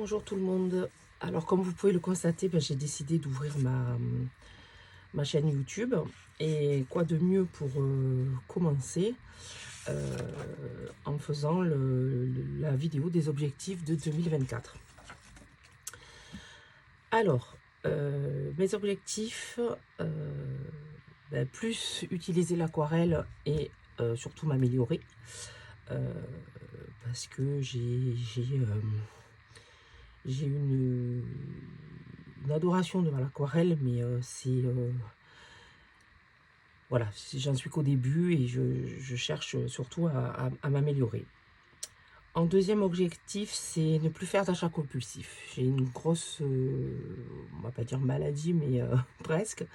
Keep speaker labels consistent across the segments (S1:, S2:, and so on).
S1: Bonjour tout le monde. Alors comme vous pouvez le constater, j'ai décidé d'ouvrir ma chaîne YouTube. Et quoi de mieux pour commencer euh, en faisant la vidéo des objectifs de 2024. Alors, mes objectifs, plus utiliser l'aquarelle et surtout m'améliorer. Parce que j'ai une adoration de l'aquarelle, mais voilà, j'en suis qu'au début et je cherche surtout à m'améliorer. En deuxième objectif, c'est ne plus faire d'achat compulsif. J'ai une grosse, on va pas dire maladie, mais presque.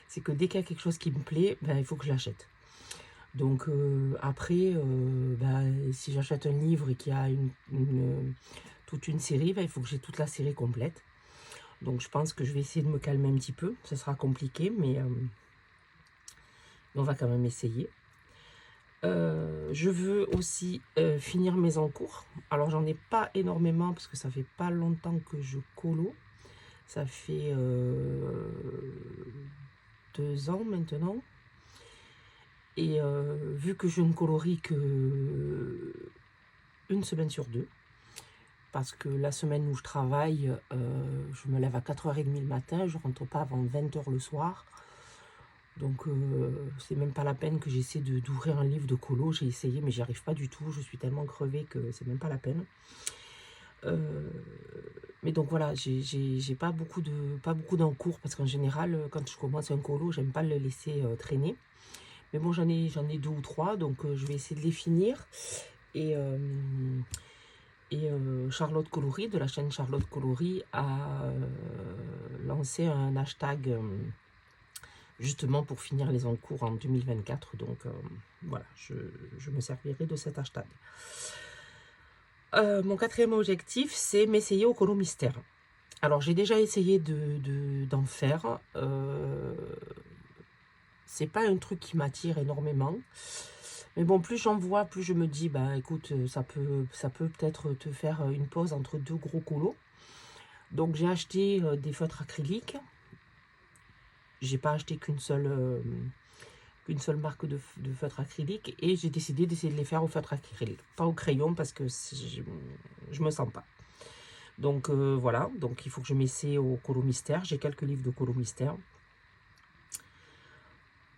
S1: C'est que dès qu'il y a quelque chose qui me plaît, il faut que je l'achète. Donc après, si j'achète un livre et qu'il y a toute une série, il faut que j'ai toute la série complète. Donc je pense que je vais essayer de me calmer un petit peu. Ce sera compliqué, mais on va quand même essayer. Je veux aussi finir mes encours. Alors j'en ai pas énormément parce que ça fait pas longtemps que je colo. Ça fait 2 ans maintenant. Et vu que je ne colorie que une semaine sur 2, parce que la semaine où je travaille, je me lève à 4h30 le matin, je rentre pas avant 20h le soir. Donc c'est même pas la peine que j'essaie d'ouvrir un livre de colo. J'ai essayé mais j'y arrive pas du tout. Je suis tellement crevée que c'est même pas la peine. Mais donc voilà, j'ai pas beaucoup d'encours parce qu'en général, quand je commence un colo, j'aime pas le laisser traîner. Mais bon, j'en ai 2 ou 3, donc je vais essayer de les finir. Et Charlotte Coloris, de la chaîne Charlotte Coloris, a lancé un hashtag justement pour finir les encours en 2024. Donc voilà, je me servirai de cet hashtag. Mon quatrième objectif, c'est m'essayer au colo mystère. Alors j'ai déjà essayé d'en faire. C'est pas un truc qui m'attire énormément. Mais bon, plus j'en vois, plus je me dis, écoute, ça peut peut-être te faire une pause entre 2 gros colos. Donc j'ai acheté des feutres acryliques. J'ai pas acheté qu'une seule marque de feutre acrylique et j'ai décidé d'essayer de les faire au feutre acrylique, pas au crayon parce que je me sens pas. Donc voilà, donc il faut que je m'essaie au colo mystère. J'ai quelques livres de colo mystère.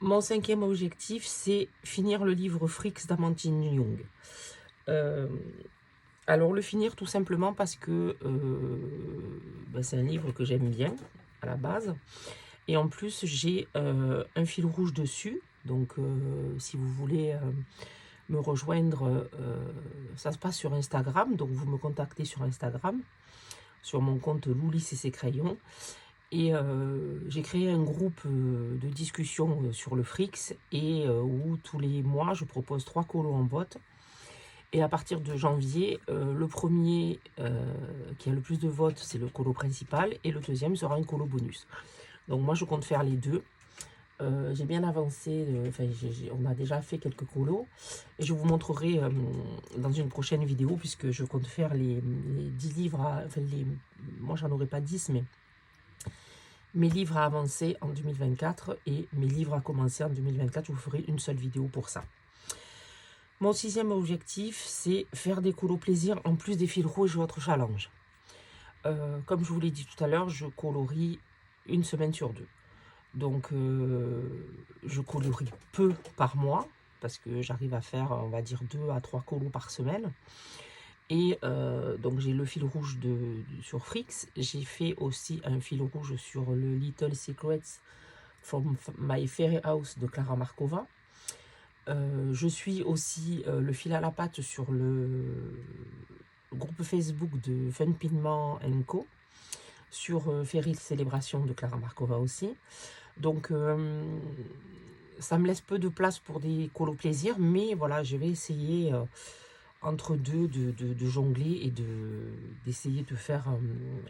S1: Mon cinquième objectif, c'est finir le livre Freaks d'Amandine Young. Alors le finir tout simplement parce que c'est un livre que j'aime bien à la base. Et en plus, j'ai un fil rouge dessus. Donc, si vous voulez me rejoindre, ça se passe sur Instagram. Donc, vous me contactez sur Instagram, sur mon compte Loulis et ses crayons. Et j'ai créé un groupe de discussion sur le Frix et où tous les mois, je propose 3 colos en vote. Et à partir de janvier, le premier qui a le plus de votes, c'est le colo principal. Et le deuxième sera un colo bonus. Donc moi, je compte faire les deux. J'ai bien avancé, on a déjà fait quelques colos. Et je vous montrerai dans une prochaine vidéo, puisque je compte faire les 10 livres, moi j'en aurai pas 10, mais mes livres à avancer en 2024 et mes livres à commencer en 2024. Je vous ferai une seule vidéo pour ça. Mon sixième objectif, c'est faire des colos plaisir en plus des fils rouges et autres challenges. Comme je vous l'ai dit tout à l'heure, je colorie une semaine sur 2. Donc, je colorie peu par mois, parce que j'arrive à faire, on va dire, 2 à 3 colos par semaine. Et donc, j'ai le fil rouge sur Frix. J'ai fait aussi un fil rouge sur le Little Secrets from My Fairy House de Clara Markova. Je suis aussi le fil à la patte sur le groupe Facebook de Fun Pigment Co. Sur Fairy Célébration de Clara Markova aussi. Donc, ça me laisse peu de place pour des colos plaisir, mais voilà, je vais essayer entre deux de jongler et d'essayer de faire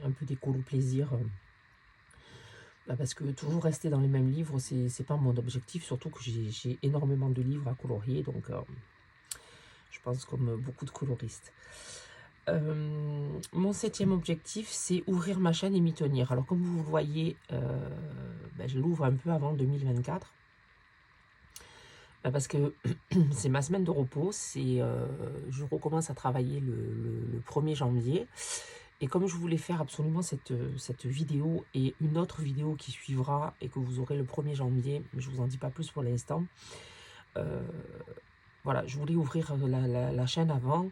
S1: un peu des colos plaisir. Parce que toujours rester dans les mêmes livres, c'est pas mon objectif, surtout que j'ai énormément de livres à colorier, donc je pense comme beaucoup de coloristes. mon 7e objectif, c'est ouvrir ma chaîne et m'y tenir. Alors comme vous le voyez, je l'ouvre un peu avant 2024. Parce que c'est ma semaine de repos, je recommence à travailler le 1er janvier. Et comme je voulais faire absolument cette vidéo et une autre vidéo qui suivra et que vous aurez le 1er janvier, mais je ne vous en dis pas plus pour l'instant, voilà, je voulais ouvrir la chaîne avant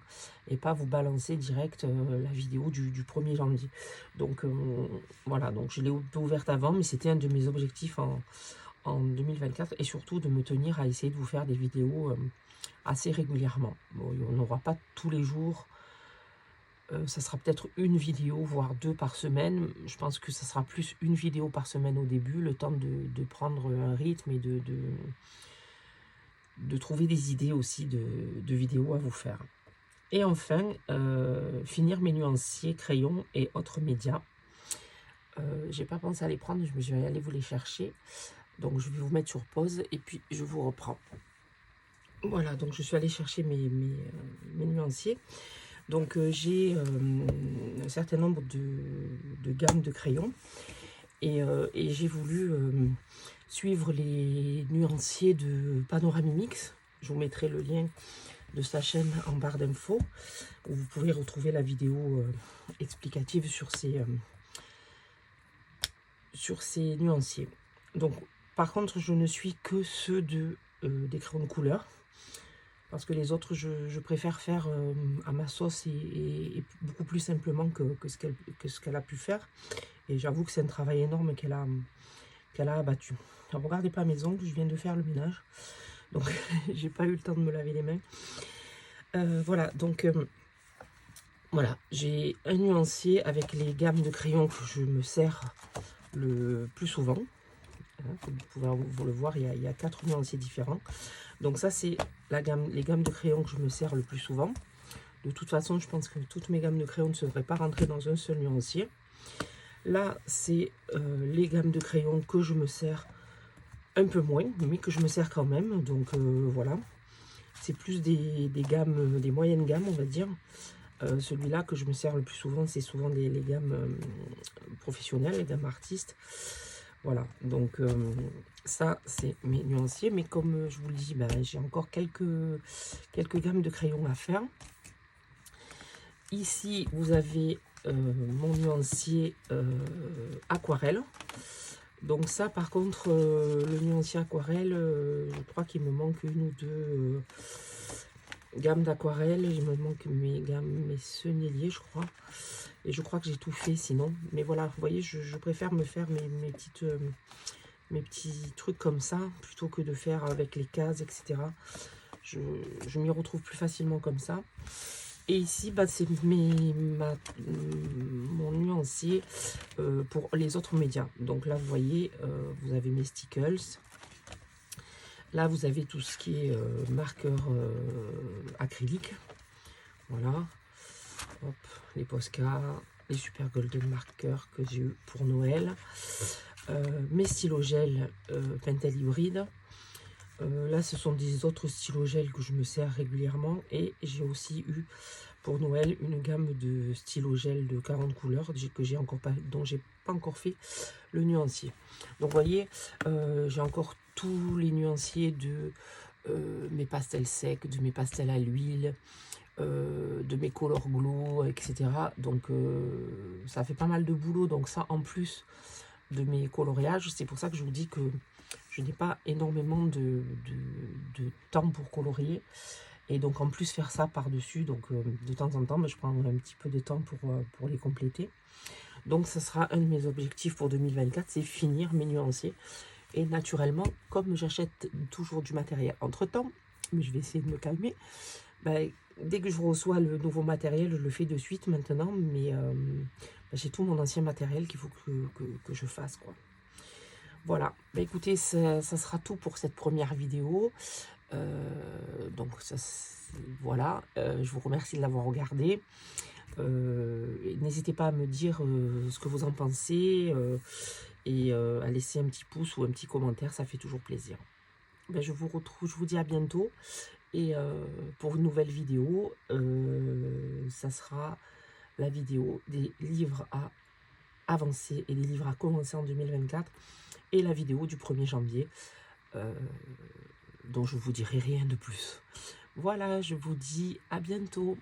S1: et pas vous balancer direct la vidéo du 1er janvier. Donc voilà, donc je l'ai ouverte avant, mais c'était un de mes objectifs en 2024 et surtout de me tenir à essayer de vous faire des vidéos assez régulièrement. Bon, on n'aura pas tous les jours, ça sera peut-être une vidéo, voire 2 par semaine. Je pense que ça sera plus une vidéo par semaine au début, le temps de prendre un rythme et de trouver des idées aussi de vidéos à vous faire. Et enfin, finir mes nuanciers, crayons et autres médias. J'ai pas pensé à les prendre, je vais aller vous les chercher. Donc je vais vous mettre sur pause et puis je vous reprends. Voilà, donc je suis allée chercher mes nuanciers. Donc j'ai un certain nombre de gammes de crayons. Et j'ai voulu suivre les nuanciers de Panoramimix. Je vous mettrai le lien de sa chaîne en barre d'infos, où vous pouvez retrouver la vidéo explicative sur ces nuanciers. Donc, par contre, je ne suis que ceux des crayons de couleur, parce que les autres, je préfère faire à ma sauce et beaucoup plus simplement que ce qu'elle a pu faire. Et j'avoue que c'est un travail énorme qu'elle a abattu. Alors, regardez pas mes ongles, je viens de faire le ménage. Donc, j'ai pas eu le temps de me laver les mains. Voilà, donc, voilà. J'ai un nuancier avec les gammes de crayons que je me sers le plus souvent. Hein, comme vous pouvez vous le voir, il y a 4 nuanciers différents. Donc ça, c'est les gammes de crayons que je me sers le plus souvent. De toute façon, je pense que toutes mes gammes de crayons ne devraient pas rentrer dans un seul nuancier. Là, c'est les gammes de crayons que je me sers un peu moins, mais que je me sers quand même. Donc voilà, c'est plus des gammes, des moyennes gammes, on va dire. Celui-là que je me sers le plus souvent, c'est souvent les gammes professionnelles, les gammes artistes. Voilà, donc ça, c'est mes nuanciers. Mais comme je vous le dis, j'ai encore quelques gammes de crayons à faire. Ici, vous avez mon nuancier aquarelle. Donc ça, par contre, le nuancier aquarelle, je crois qu'il me manque une ou deux gammes d'aquarelle. Il me manque mes senneliers, je crois. Et je crois que j'ai tout fait sinon. Mais voilà, vous voyez, je préfère me faire mes petits trucs comme ça, plutôt que de faire avec les cases, etc. Je m'y retrouve plus facilement comme ça. Et ici, c'est mon nuancier pour les autres médias. Donc là, vous voyez, vous avez mes stickers. Là, vous avez tout ce qui est marqueur acrylique. Voilà. Hop, les Posca, les Super Golden marqueurs que j'ai eu pour Noël. Mes stylogels Pentel hybride. Là, ce sont des autres stylogels que je me sers régulièrement. Et j'ai aussi eu pour Noël une gamme de stylogels de 40 couleurs dont j'ai pas encore fait le nuancier. Donc, vous voyez, j'ai encore tous les nuanciers de mes pastels secs, de mes pastels à l'huile, de mes color glow, etc. Donc, ça fait pas mal de boulot. Donc, ça, en plus de mes coloriages, c'est pour ça que je vous dis que je n'ai pas énormément de temps pour colorier. Et donc, en plus, faire ça par-dessus, donc de temps en temps, je prends un petit peu de temps pour les compléter. Donc, ce sera un de mes objectifs pour 2024, c'est finir mes nuanciers. Et naturellement, comme j'achète toujours du matériel entre-temps, mais je vais essayer de me calmer, dès que je reçois le nouveau matériel, je le fais de suite maintenant, mais j'ai tout mon ancien matériel qu'il faut que je fasse, quoi. Voilà, écoutez, ça sera tout pour cette première vidéo. Donc, voilà, je vous remercie de l'avoir regardé. N'hésitez pas à me dire ce que vous en pensez et à laisser un petit pouce ou un petit commentaire, ça fait toujours plaisir. Je vous dis à bientôt Et pour une nouvelle vidéo, ça sera la vidéo des livres à avancer et des livres à commencer en 2024 et la vidéo du 1er janvier dont je vous dirai rien de plus. Voilà, je vous dis à bientôt.